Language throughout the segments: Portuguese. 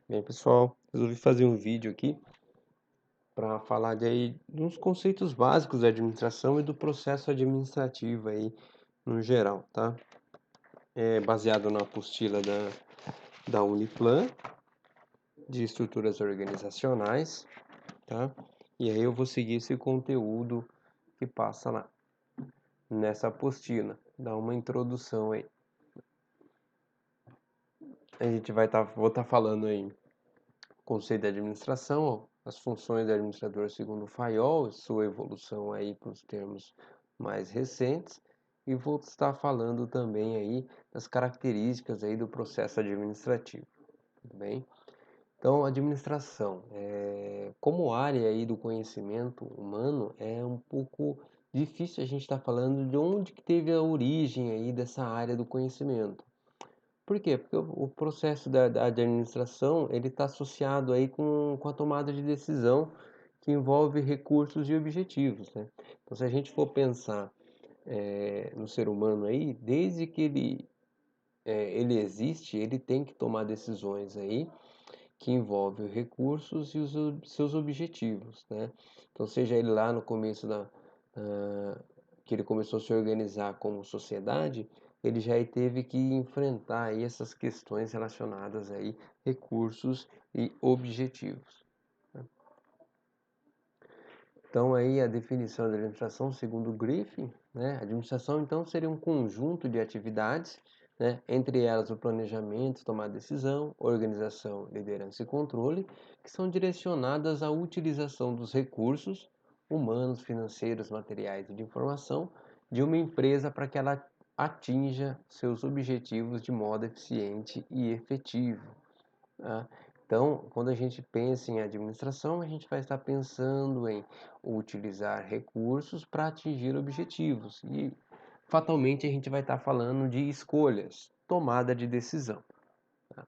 Bem, pessoal, resolvi fazer um vídeo aqui para falar de uns conceitos básicos da administração e do processo administrativo aí no geral, tá? É baseado na apostila da Uniplan de estruturas organizacionais, tá? E aí eu vou seguir esse conteúdo que passa lá nessa apostila, dá uma introdução aí. A gente vou estar falando aí conceito de administração, as funções do administrador segundo o Fayol, sua evolução aí para os termos mais recentes, e vou estar falando também aí das características aí do processo administrativo, tudo bem? Então, administração, como área aí do conhecimento humano, é um pouco difícil a gente estar falando de onde que teve a origem aí dessa área do conhecimento. Por quê? Porque o processo da administração ele está associado aí com a tomada de decisão que envolve recursos e objetivos, né? Então, se a gente for pensar no ser humano aí, desde que ele existe, ele tem que tomar decisões aí que envolvem recursos e os seus objetivos, né? Então, seja ele lá no começo ah, que ele começou a se organizar como sociedade, ele já teve que enfrentar aí essas questões relacionadas aí recursos e objetivos. Então aí a definição da administração segundo Griffin, né? A administração então seria um conjunto de atividades, né? Entre elas o planejamento, tomar decisão, organização, liderança e controle, que são direcionadas à utilização dos recursos humanos, financeiros, materiais e de informação de uma empresa para que ela atinja seus objetivos de modo eficiente e efetivo. Tá? Então, quando a gente pensa em administração, a gente vai estar pensando em utilizar recursos para atingir objetivos e fatalmente a gente vai estar falando de escolhas, tomada de decisão, tá?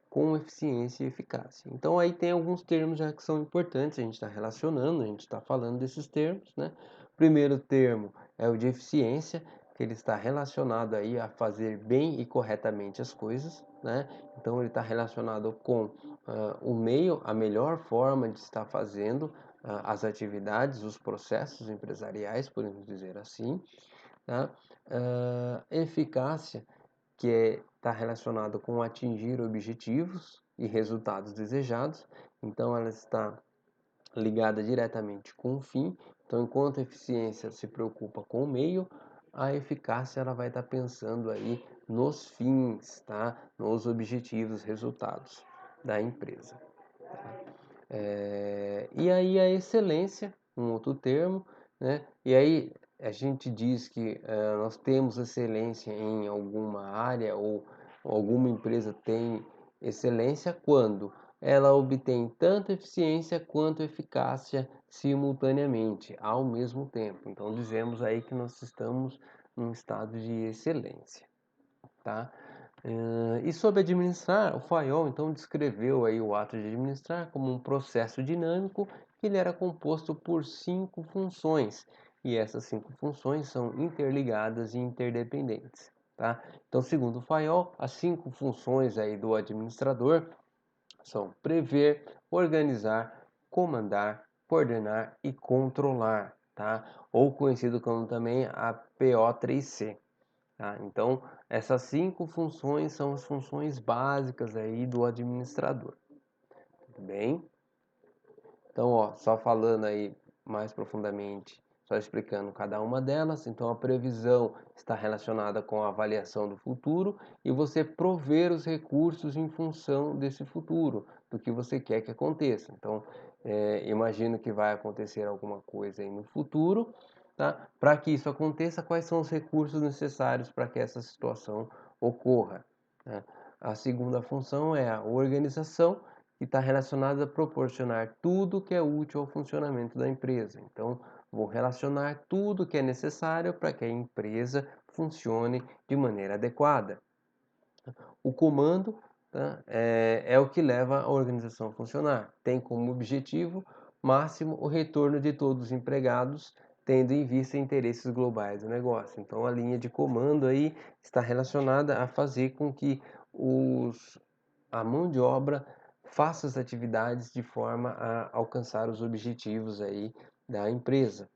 Com eficiência e eficácia. Então, aí tem alguns termos já que são importantes, a gente está relacionando, a gente está falando desses termos, né? O primeiro termo é o de eficiência, que ele está relacionado aí a fazer bem e corretamente as coisas, né? Então ele está relacionado com o meio, a melhor forma de estar fazendo as atividades, os processos empresariais, podemos dizer assim, tá? Eficácia, que está relacionado com atingir objetivos e resultados desejados, então ela está ligada diretamente com o fim. Então, enquanto a eficiência se preocupa com o meio, a eficácia ela vai estar pensando aí nos fins, tá? Nos objetivos, resultados da empresa. E aí a excelência, um outro termo, né? E aí a gente diz que nós temos excelência em alguma área ou alguma empresa tem excelência quando ela obtém tanto eficiência quanto eficácia simultaneamente, ao mesmo tempo. Então dizemos aí que nós estamos num estado de excelência, tá? E sobre administrar, o Fayol então descreveu aí o ato de administrar como um processo dinâmico que ele era composto por 5 funções, e essas 5 funções são interligadas e interdependentes, tá? Então, segundo o Fayol, as 5 funções aí do administrador são prever, organizar, comandar, coordenar e controlar, tá? Ou conhecido como também a PO3C. Tá? Então, essas 5 funções são as funções básicas aí do administrador. Tudo bem? Então, ó, só falando aí mais profundamente, só explicando cada uma delas. Então, a previsão está relacionada com a avaliação do futuro e você prover os recursos em função desse futuro, do que você quer que aconteça. Então, imagino que vai acontecer alguma coisa aí no futuro, tá? Para que isso aconteça, quais são os recursos necessários para que essa situação ocorra, né? A segunda função é a organização, que está relacionado a proporcionar tudo que é útil ao funcionamento da empresa. Então, vou relacionar tudo que é necessário para que a empresa funcione de maneira adequada. O comando, tá, é o que leva a organização a funcionar. Tem como objetivo máximo o retorno de todos os empregados, tendo em vista interesses globais do negócio. Então, a linha de comando aí está relacionada a fazer com que os a mão de obra faça as atividades de forma a alcançar os objetivos aí da empresa.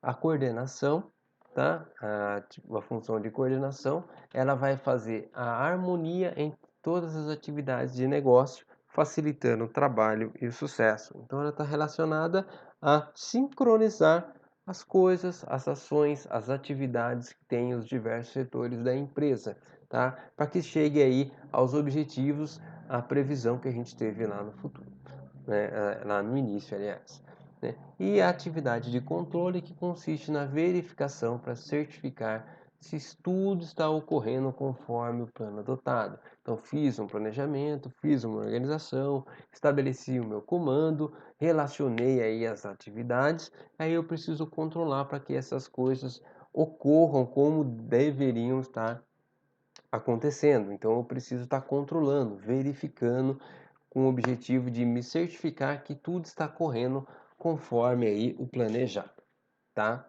A coordenação, tá? A função de coordenação, ela vai fazer a harmonia em todas as atividades de negócio, facilitando o trabalho e o sucesso. Então, ela está relacionada a sincronizar as coisas, as ações, as atividades que tem os diversos setores da empresa, tá? Para que chegue aí aos objetivos, a previsão que a gente teve lá no futuro, né? Lá no início, aliás. Né? E a atividade de controle, que consiste na verificação para certificar se tudo está ocorrendo conforme o plano adotado. Então, fiz um planejamento, fiz uma organização, estabeleci o meu comando, relacionei aí as atividades, aí eu preciso controlar para que essas coisas ocorram como deveriam estar acontecendo. Então, eu preciso estar controlando, verificando, com o objetivo de me certificar que tudo está correndo conforme aí o planejado, tá?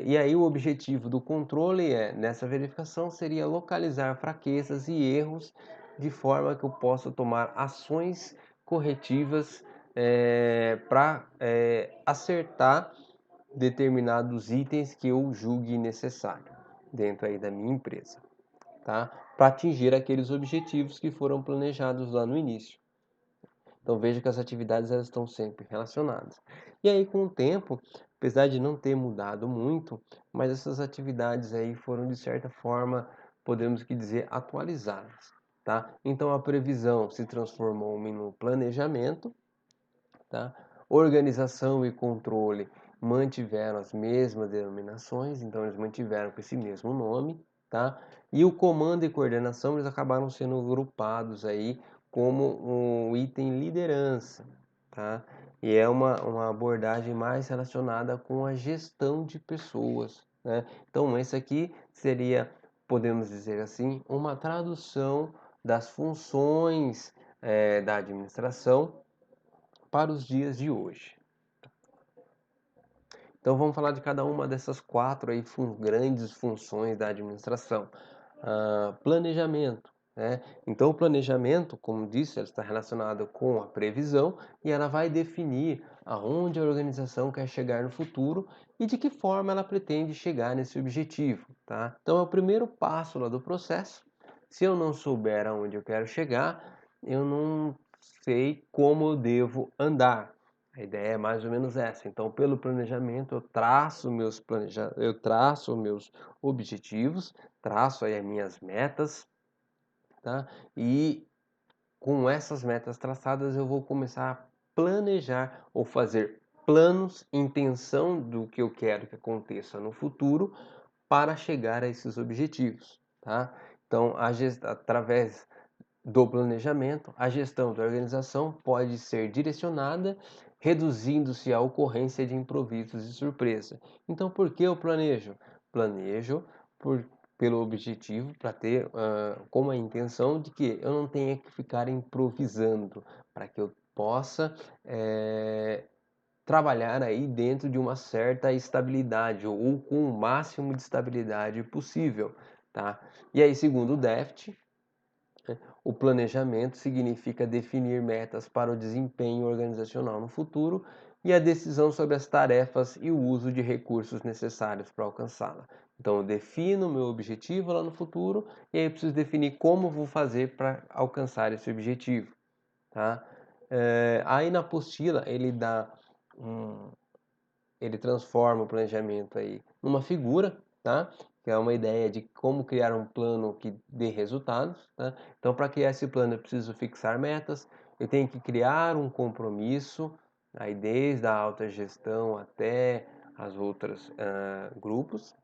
E aí o objetivo do controle nessa verificação seria localizar fraquezas e erros de forma que eu possa tomar ações corretivas para acertar determinados itens que eu julgue necessário dentro aí da minha empresa, tá? Para atingir aqueles objetivos que foram planejados lá no início. Então veja que as atividades elas estão sempre relacionadas. E aí com o tempo, apesar de não ter mudado muito, mas essas atividades aí foram de certa forma, podemos que dizer, atualizadas, tá? Então a previsão se transformou no planejamento, tá? Organização e controle mantiveram as mesmas denominações, então eles mantiveram com esse mesmo nome, tá? E o comando e coordenação eles acabaram sendo agrupados aí como um item liderança, tá? E é uma abordagem mais relacionada com a gestão de pessoas, né? Então esse aqui seria, podemos dizer assim, uma tradução das funções da administração para os dias de hoje. Então vamos falar de cada uma dessas quatro aí, grandes funções da administração. Planejamento, né? Então o planejamento, como disse, ela está relacionado com a previsão e ela vai definir aonde a organização quer chegar no futuro e de que forma ela pretende chegar nesse objetivo, tá? Então é o primeiro passo lá do processo. Se eu não souber aonde eu quero chegar, eu não sei como eu devo andar. A ideia é mais ou menos essa. Então, pelo planejamento, eu traço meus objetivos, traço aí as minhas metas, tá? E com essas metas traçadas, eu vou começar a planejar ou fazer planos, intenção do que eu quero que aconteça no futuro para chegar a esses objetivos, tá? Então, através do planejamento, a gestão da organização pode ser direcionada, reduzindo-se a ocorrência de improvisos e surpresa. Então, por que eu planejo? Planejo por, pelo objetivo, para ter como a intenção de que eu não tenha que ficar improvisando, para que eu possa trabalhar aí dentro de uma certa estabilidade ou com o máximo de estabilidade possível, tá? E aí, segundo o DEFT, o planejamento significa definir metas para o desempenho organizacional no futuro e a decisão sobre as tarefas e o uso de recursos necessários para alcançá-la. Então, eu defino o meu objetivo lá no futuro e aí eu preciso definir como vou fazer para alcançar esse objetivo, tá? Aí na apostila ele transforma o planejamento aí numa figura, tá? Que é uma ideia de como criar um plano que dê resultados, tá? Então, para criar esse plano, eu preciso fixar metas, eu tenho que criar um compromisso, aí desde a alta gestão até as outras grupos.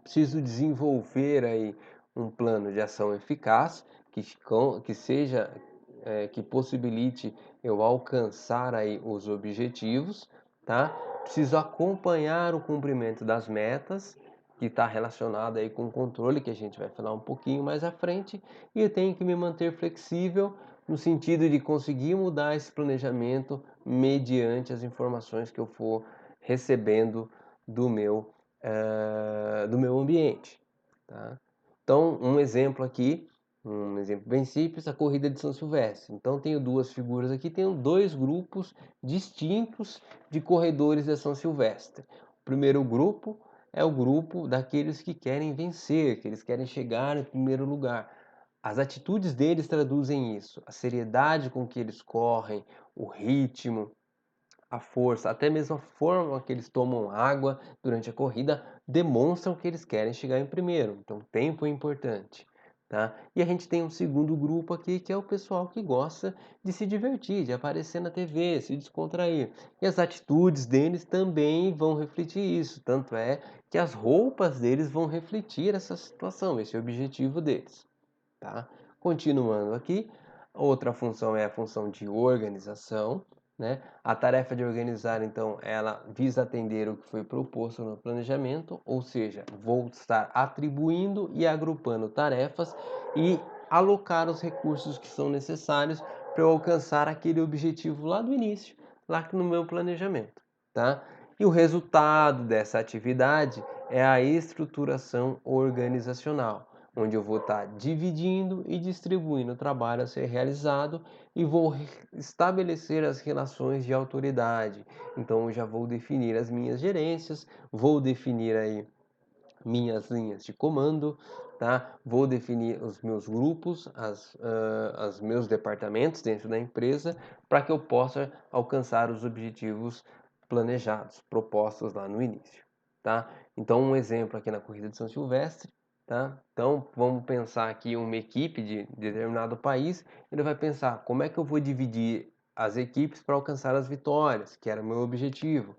Preciso desenvolver aí um plano de ação eficaz que seja que possibilite eu alcançar aí os objetivos, tá? Preciso acompanhar o cumprimento das metas, que está relacionado aí com o controle, que a gente vai falar um pouquinho mais à frente, e eu tenho que me manter flexível no sentido de conseguir mudar esse planejamento mediante as informações que eu for recebendo do meu ambiente, tá? Então, um exemplo aqui Um exemplo bem simples, a corrida de São Silvestre. Então, tenho duas figuras aqui, tenho dois grupos distintos de corredores de São Silvestre. O primeiro grupo é o grupo daqueles que querem vencer, que eles querem chegar em primeiro lugar. As atitudes deles traduzem isso, a seriedade com que eles correm, o ritmo, a força, até mesmo a forma que eles tomam água durante a corrida demonstram que eles querem chegar em primeiro. Então, tempo é importante, tá? E a gente tem um segundo grupo aqui que é o pessoal que gosta de se divertir, de aparecer na TV, se descontrair. E as atitudes deles também vão refletir isso. Tanto é que as roupas deles vão refletir essa situação, esse é o objetivo deles, tá? Continuando aqui, outra função é a função de organização, né? A tarefa de organizar, então, ela visa atender o que foi proposto no planejamento, ou seja, vou estar atribuindo e agrupando tarefas e alocar os recursos que são necessários para eu alcançar aquele objetivo lá do início, lá no meu planejamento, tá? E o resultado dessa atividade é a estruturação organizacional, onde eu vou estar dividindo e distribuindo o trabalho a ser realizado e vou estabelecer as relações de autoridade. Então, eu já vou definir as minhas gerências, vou definir aí minhas linhas de comando, tá? Vou definir os meus grupos, os meus departamentos dentro da empresa, para que eu possa alcançar os objetivos planejados, propostos lá no início, tá? Então, um exemplo aqui na corrida de São Silvestre, tá? Então, vamos pensar aqui uma equipe de determinado país, ele vai pensar como é que eu vou dividir as equipes para alcançar as vitórias, que era o meu objetivo.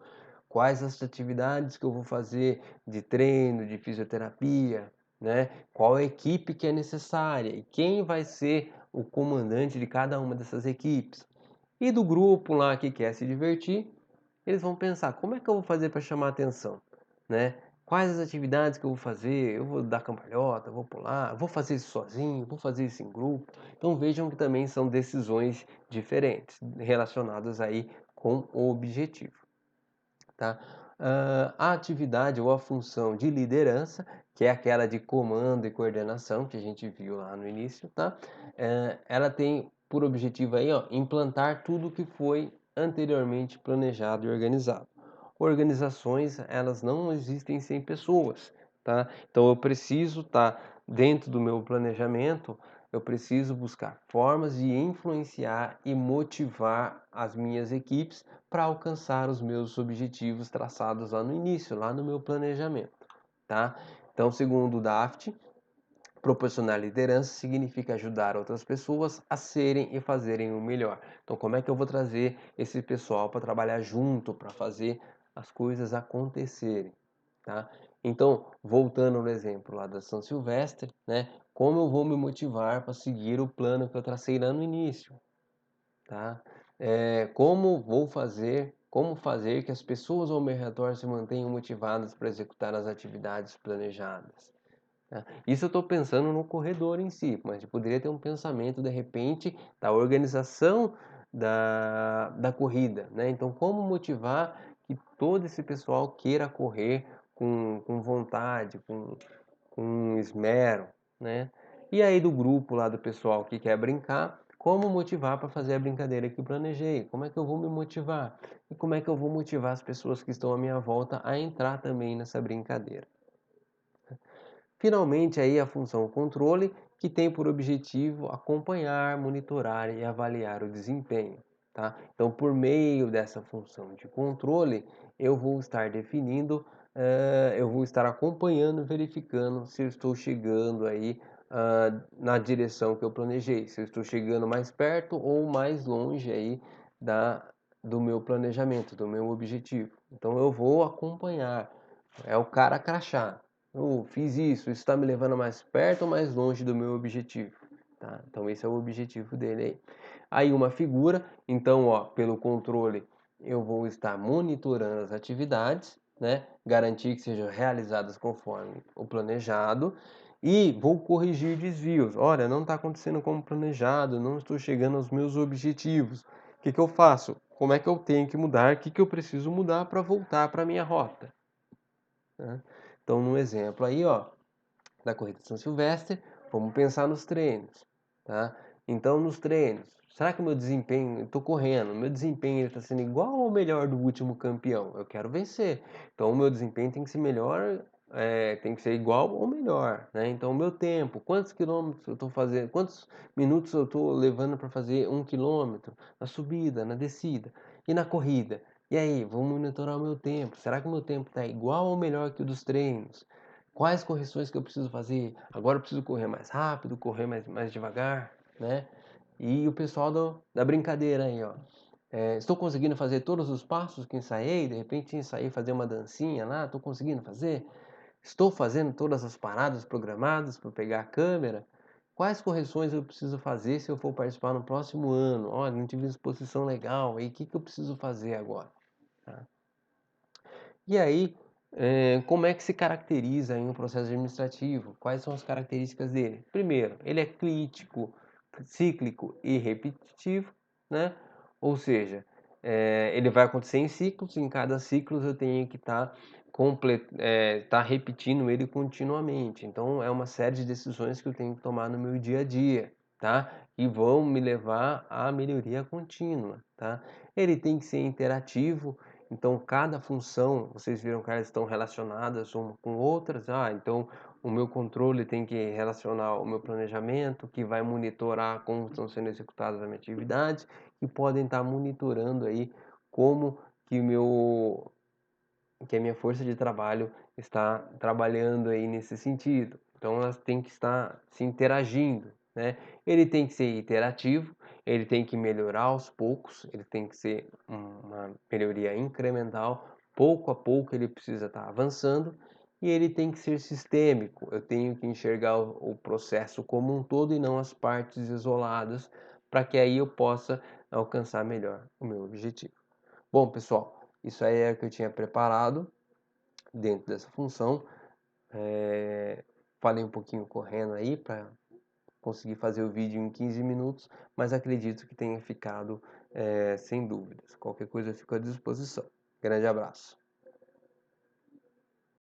Quais as atividades que eu vou fazer de treino, de fisioterapia, né? Qual a equipe que é necessária e quem vai ser o comandante de cada uma dessas equipes. E do grupo lá que quer se divertir, eles vão pensar, como é que eu vou fazer para chamar atenção, né? Quais as atividades que eu vou fazer? Eu vou dar cambalhota, vou pular, vou fazer isso sozinho, vou fazer isso em grupo. Então vejam que também são decisões diferentes relacionadas aí com o objetivo, tá? A atividade ou a função de liderança, que é aquela de comando e coordenação que a gente viu lá no início, tá? Ela tem por objetivo aí, ó, implantar tudo que foi anteriormente planejado e organizado. Organizações, elas não existem sem pessoas, tá? Então eu preciso estar dentro do meu planejamento, eu preciso buscar formas de influenciar e motivar as minhas equipes para alcançar os meus objetivos traçados lá no início, lá no meu planejamento, tá? Então, segundo o DAFT, proporcionar liderança significa ajudar outras pessoas a serem e fazerem o melhor. Então, como é que eu vou trazer esse pessoal para trabalhar junto, para fazer as coisas acontecerem, tá? Então, voltando no exemplo lá da São Silvestre, né? Como eu vou me motivar para seguir o plano que eu tracei lá no início, tá? Como fazer que as pessoas ao meu redor se mantenham motivadas para executar as atividades planejadas, tá? Isso eu estou pensando no corredor em si, mas eu poderia ter um pensamento de repente da organização da corrida, né? Então, como motivar que todo esse pessoal queira correr com vontade, com esmero, né? E aí do grupo lá do pessoal que quer brincar, como motivar para fazer a brincadeira que eu planejei? Como é que eu vou me motivar? E como é que eu vou motivar as pessoas que estão à minha volta a entrar também nessa brincadeira? Finalmente aí a função controle, que tem por objetivo acompanhar, monitorar e avaliar o desempenho, tá? Então, por meio dessa função de controle, eu vou estar definindo, eu vou estar acompanhando, verificando se eu estou chegando aí na direção que eu planejei, se eu estou chegando mais perto ou mais longe aí da, do meu planejamento, do meu objetivo. Então, eu vou acompanhar, é o cara crachá. Eu fiz isso está me levando mais perto ou mais longe do meu objetivo? Tá? Então esse é o objetivo dele aí. Aí uma figura, então ó, pelo controle eu vou estar monitorando as atividades, né? Garantir que sejam realizadas conforme o planejado e vou corrigir desvios. Olha, não está acontecendo como planejado, não estou chegando aos meus objetivos. O que eu faço? Como é que eu tenho que mudar? O que eu preciso mudar para voltar para a minha rota? Né? Então, no exemplo aí, ó, da corrida de São Silvestre, Vamos pensar nos treinos, tá? Então, nos treinos, será que o meu desempenho, eu tô correndo, meu desempenho está sendo igual ou melhor do último campeão? Eu quero vencer. Então, o meu desempenho tem que ser melhor, tem que ser igual ou melhor, né? Então, o meu tempo, quantos quilômetros eu estou fazendo, quantos minutos eu estou levando para fazer 1 quilômetro, na subida, na descida e na corrida. E aí, vou monitorar o meu tempo. Será que o meu tempo está igual ou melhor que o dos treinos? Quais correções que eu preciso fazer? Agora eu preciso correr mais rápido, correr mais devagar, né? E o pessoal da brincadeira aí, ó. Estou conseguindo fazer todos os passos que ensaiei? De repente ensaiei fazer uma dancinha lá, estou conseguindo fazer? Estou fazendo todas as paradas programadas para pegar a câmera? Quais correções eu preciso fazer se eu for participar no próximo ano? Olha, não tive exposição legal, aí o que eu preciso fazer agora? Tá? E aí, como é que se caracteriza aí um processo administrativo? Quais são as características dele? Primeiro, ele é crítico, cíclico e repetitivo, né? Ou seja, ele vai acontecer em ciclos, em cada ciclo eu tenho que estar tá repetindo ele continuamente. Então, é uma série de decisões que eu tenho que tomar no meu dia a dia, tá? E vão me levar à melhoria contínua, tá? Ele tem que ser interativo, então, cada função, vocês viram que elas estão relacionadas uma com outras. Então o meu controle tem que relacionar o meu planejamento, que vai monitorar como estão sendo executadas as minhas atividades, e podem estar monitorando aí como que que a minha força de trabalho está trabalhando aí nesse sentido. Então elas têm que estar se interagindo, né? Ele tem que ser iterativo, ele tem que melhorar aos poucos, ele tem que ser uma melhoria incremental, pouco a pouco ele precisa estar avançando, e ele tem que ser sistêmico. Eu tenho que enxergar o processo como um todo e não as partes isoladas, para que aí eu possa alcançar melhor o meu objetivo. Bom, pessoal, isso aí é o que eu tinha preparado dentro dessa função. Falei um pouquinho correndo aí para conseguir fazer o vídeo em 15 minutos, mas acredito que tenha ficado sem dúvidas. Qualquer coisa eu fico à disposição. Grande abraço.